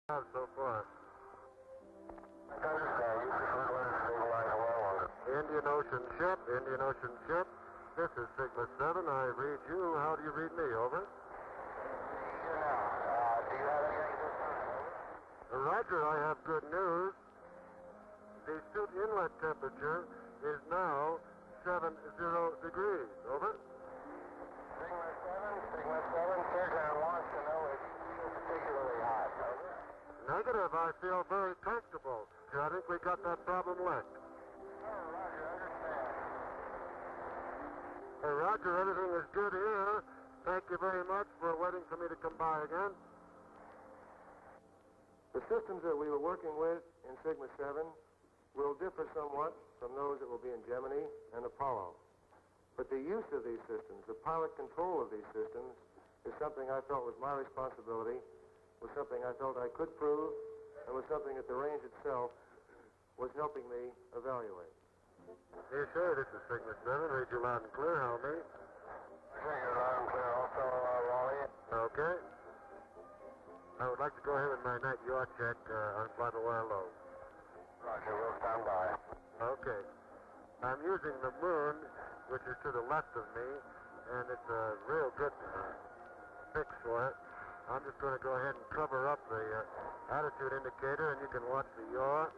So far. I understand. You prefer to let it stabilize a little longer. Indian Ocean ship. This is Sigma 7. I read you. How do you read me? Over. Here now. Do you have anything to say? Roger, I have good news. The suit inlet temperature is now 70 degrees. Over. Sigma 7, Kirchner wants to know if you feel particularly hot. Over. Negative. I feel very comfortable. I think we got that problem licked. Roger, understand. Roger, everything is good here. Thank you very much for waiting for me to come by again. The systems that we were working with in Sigma 7 will differ somewhat from those that will be in Gemini and Apollo. But the use of these systems, the pilot control of these systems, is something I felt was my responsibility, was something I felt I could prove, and was something that the range itself was helping me evaluate. Yes, sir. This is Sigma 7. Read you loud and clear. How me? You're loud and clear also, Wally. Okay. I would like to go ahead with my night yaw check on flight a while low. Roger, we'll stand by. Okay. I'm using the moon, which is to the left of me, and it's a real good fix for it. I'm just going to go ahead and cover up the attitude indicator, and you can watch the yaw.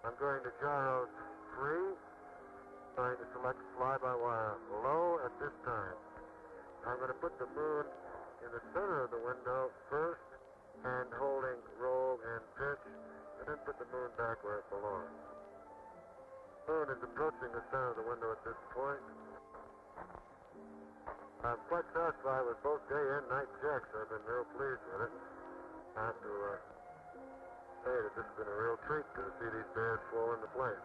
I'm going to gyro 3. Going to select fly-by-wire low at this time. I'm going to put the moon in the center of the window first, and holding roll and pitch, and then put the moon back where it belongs. The moon is approaching the center of the window at this point. I'm quite satisfied with both day and night checks. I've been real pleased with it. I have to say that this has been a real treat to see these bears fall into place.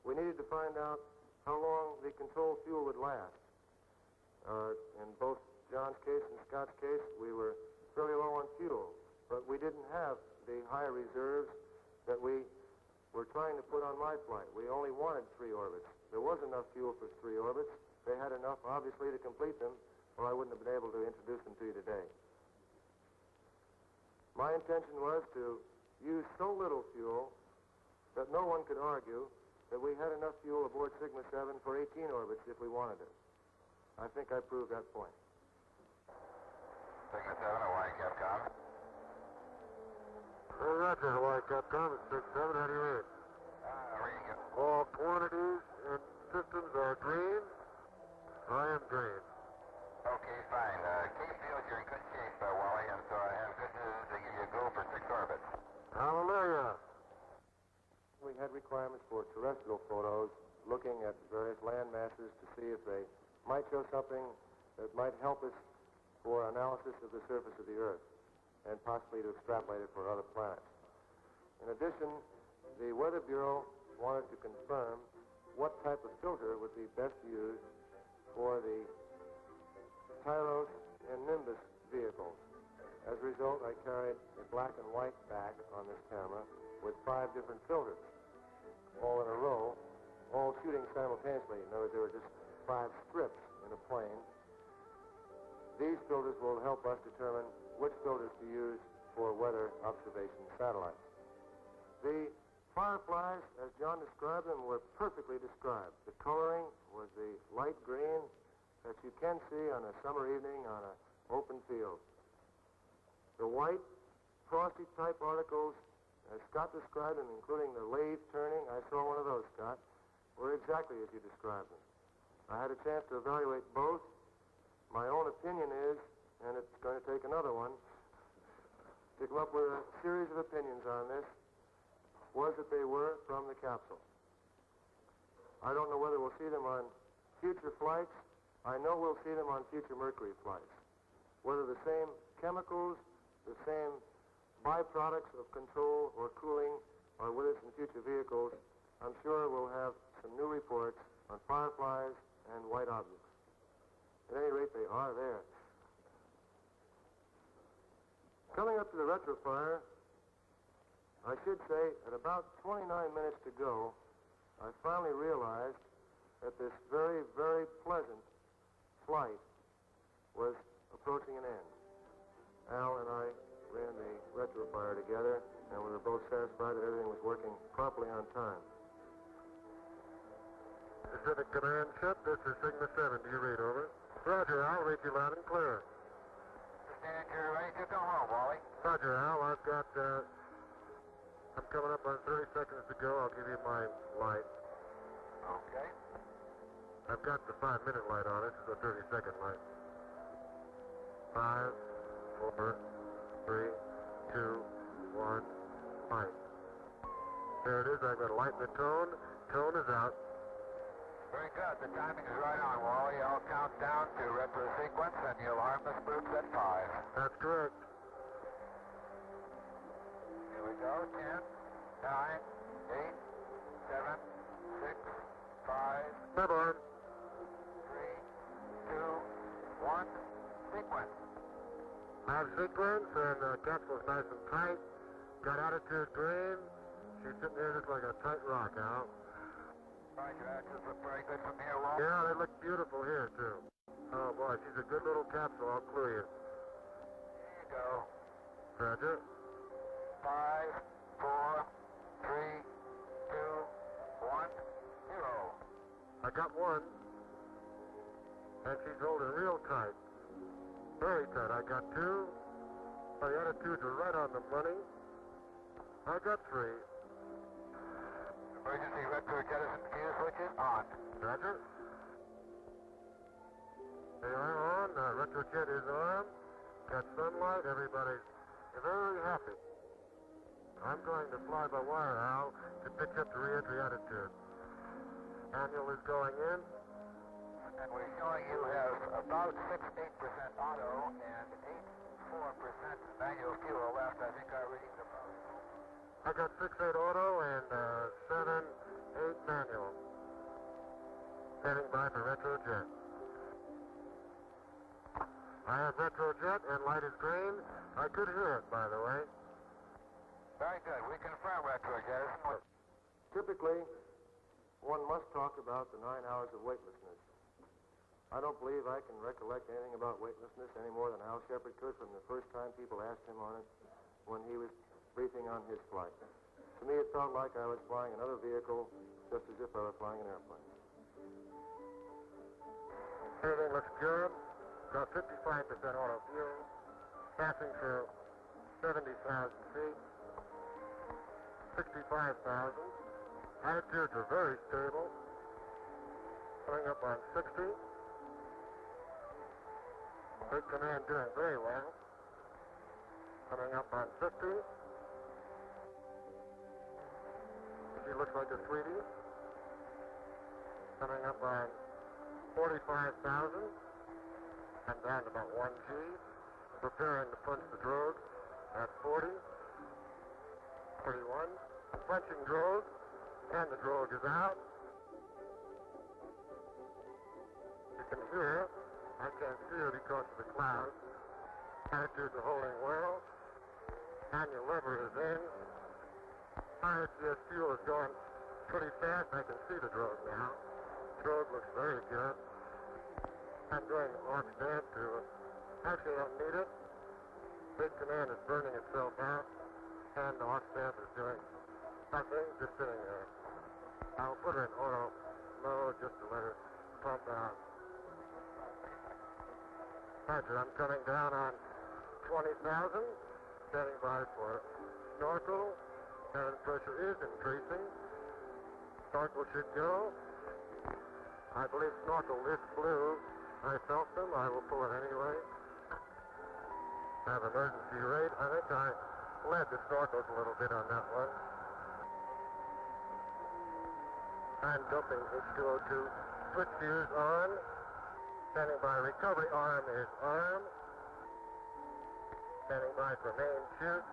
We needed to find out how long the control fuel would last. In both John's case and Scott's case, we were fairly low on fuel, but we didn't have the high reserves that we were trying to put on my flight. We only wanted 3 orbits. There was enough fuel for 3 orbits. They had enough, obviously, to complete them, or I wouldn't have been able to introduce them to you today. My intention was to use so little fuel that no one could argue that we had enough fuel aboard Sigma 7 for 18 orbits if we wanted it. I think I proved that point. Sigma 7, Hawaii Capcom. Roger, Hawaii Capcom, it's 6-7. How do you read? Reading it. All quantities and systems are green. I am green. Okay, fine. K-field, you're in good shape, Wally, and so I have good news to give you a go for 6 orbits. Hallelujah. We had requirements for terrestrial photos looking at various land masses to see if they might show something that might help us for analysis of the surface of the Earth and possibly to extrapolate it for other planets. In addition, the Weather Bureau wanted to confirm what type of filter would be best used for the Tyros and Nimbus vehicles. As a result, I carried a black and white back on this camera with 5 different filters, all in a row, all shooting simultaneously. In other words, there were just 5 strips in a plane. These filters will help us determine which filters to use for weather observation satellites. The fireflies, as John described them, were perfectly described. The coloring was the light green that you can see on a summer evening on an open field. The white, frosty type articles, as Scott described them, including the lathe turning, I saw one of those, Scott, were exactly as you described them. I had a chance to evaluate both. My own opinion is, and it's going to take another one, to come up with a series of opinions on this, was that they were from the capsule. I don't know whether we'll see them on future flights. I know we'll see them on future Mercury flights. Whether the same chemicals, the same byproducts of control or cooling are with us in future vehicles, I'm sure we'll have some new reports on fireflies and white objects. At any rate, they are there. Coming up to the retrofire, I should say at about 29 minutes to go, I finally realized that this very, very pleasant flight was approaching an end. to a fire together, and we were both satisfied that everything was working properly on time. Pacific Command ship, this is Sigma 7. Do you read, over? Roger, Al. Read you loud and clear. Stand you're ready to go home, Wally. Roger, Al. I've got, I'm coming up on 30 seconds to go. I'll give you my light. Okay. I've got the 5-minute light on it, so 30-second light. 5, 4, 3, 2, 1, light. There it is. I've got light in the tone. Tone is out. Very good. The timing is right on, Wally. I'll count down to retro sequence, and you'll arm the spooks at 5. That's correct. Here we go. 10, 9, 8, 7, 6, 5, Come on. 3, 2, 1. Sequence. I have sequence, and the capsule's nice and tight. Got attitude green. She's sitting there just like a tight rock, Al. Roger, actions look very good from here, Wally. Yeah, they look beautiful here, too. Oh, boy, she's a good little capsule, I'll clue you. Here you go. Roger. 5, 4, 3, 2, 1, 0. I got one. And she's holding real tight. Very tight. I got 2. My attitudes are right on the money. I got 3. Emergency retro jettison fuse switches on. Roger. They are on. Retrojet is on. Got sunlight. Everybody's very happy. I'm going to fly by wire, Al, to pitch up the re-entry attitude. Manual is going in. And we're showing you have about 6-8% auto and 8-4% manual fuel left. I think our readings are about. I got 6-8 auto and 7-8 manual. Standing by for retrojet. I have retrojet and light is green. I could hear it, by the way. Very good. We confirm retro jettison. Typically, one must talk about the 9 hours of weightlessness. I don't believe I can recollect anything about weightlessness any more than Al Shepard could from the first time people asked him on it when he was briefing on his flight. To me, it felt like I was flying another vehicle, just as if I were flying an airplane. Everything looks good. Got 55% auto fuel. Passing through 70,000 feet. 65,000. Attitudes are very stable. Coming up on 60. Big command doing very well. Coming up on 50. She looks like a sweetie. Coming up on 45,000. And down to about 1 G. Preparing to punch the drogue at 40. 41. Punching drogue. And the drogue is out. You can hear. I can't see her because of the clouds. Attitudes are holding well. Manual lever is in. IHGS fuel is going pretty fast. I can see the drogue now. Drogue looks very good. I'm going to arc that to actually I don't need it. Big command is burning itself out. And the arc stamp is doing nothing, just sitting there. I'll put her in auto mode just to let her pump out. Roger, I'm coming down on 20,000, standing by for snorkel. Cabin pressure is increasing. Snorkel should go. I believe snorkel is blue. I felt them. I will pull it anyway. Have emergency rate. I think I led the snorkels a little bit on that one. I'm dumping H2O2. Switch fuse on. Standing by recovery arm is arm. Standing by for main chute.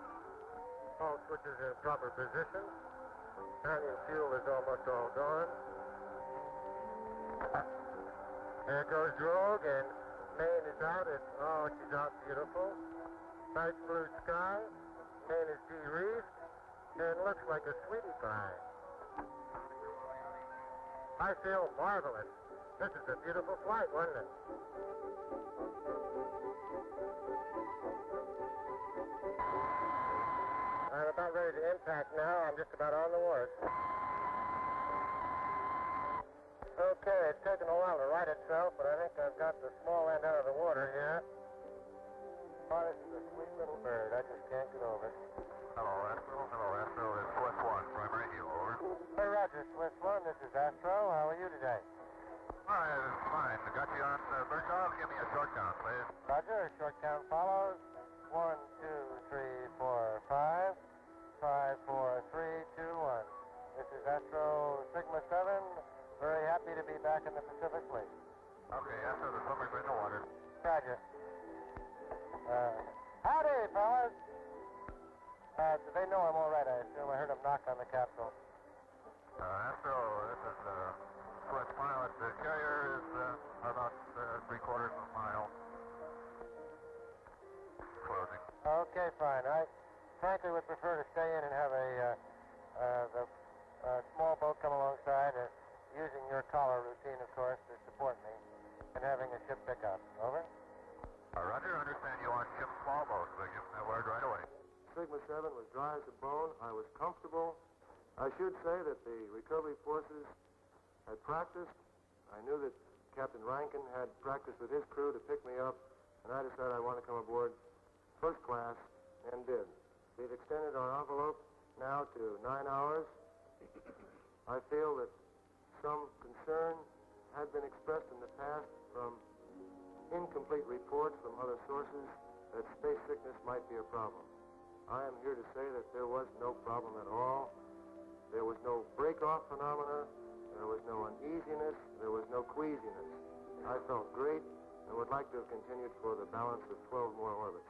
All switches in proper position. Manual fuel is almost all gone. There goes drogue and main is out. She's out beautiful. Nice blue sky. Main is de-reefed and looks like a sweetie pie. I feel marvelous. This is a beautiful flight, wasn't it? impact now. I'm just about on the worst. Okay, it's taken a while to right itself, but I think I've got the small end out of the water here. Oh, this is a sweet little bird. I just can't get over it. Hello, Astro. Hello, Astro. It's Swiss 1, primary heel, over. Hey, Roger, Swiss 1, this is Astro. How are you today? Hi, fine. Got you on bird dog. Give me a short count, please. Roger, short count follows. 1, 2, 3, 4, 5. 5, 4, 3, 2, 1. This is Astro Sigma 7. Very happy to be back in the Pacific Fleet. Okay, Astro, the swimmers are in the water. Roger. Howdy, fellas. They know I'm all right, I assume. I heard them knock on the capsule. Astro, this is Swiss pilot. The carrier is about 3/4 of a mile. Closing. Okay, fine. I frankly would prefer to stay in and have the small boat come alongside, using your collar routine, of course, to support me, and having a ship pick up. Over? Roger, understand you on ship's small boat. We'll give them that word right away. Sigma 7 was dry as a bone. I was comfortable. I should say that the recovery forces had practiced. I knew that Captain Rankin had practiced with his crew to pick me up, and I decided I wanted to come aboard first class, and did. We've extended our envelope now to 9 hours. I feel that some concern had been expressed in the past from incomplete reports from other sources that space sickness might be a problem. I am here to say that there was no problem at all. There was no break-off phenomena. There was no uneasiness. There was no queasiness. I felt great and would like to have continued for the balance of 12 more orbits.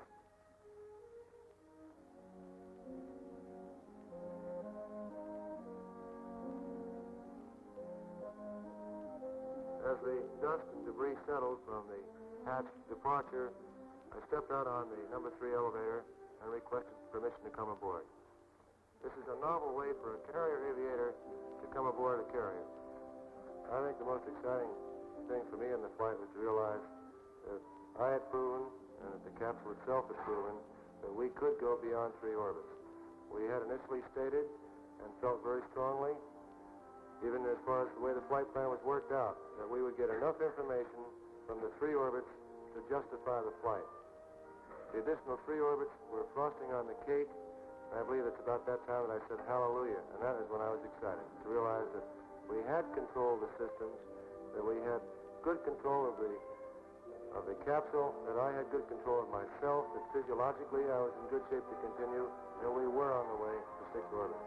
As the dust and debris settled from the hatch departure, I stepped out on the number 3 elevator and requested permission to come aboard. This is a novel way for a carrier aviator to come aboard a carrier. I think the most exciting thing for me in the flight was to realize that I had proven, and that the capsule itself had proven, that we could go beyond 3 orbits. We had initially stated and felt very strongly, even as far as the way the flight plan was worked out, that we would get enough information from the 3 orbits to justify the flight. The additional 3 orbits were frosting on the cake, and I believe it's about that time that I said hallelujah, and that is when I was excited, to realize that we had control of the systems, that we had good control of the capsule, that I had good control of myself, that physiologically I was in good shape to continue, and we were on the way to 6 orbits.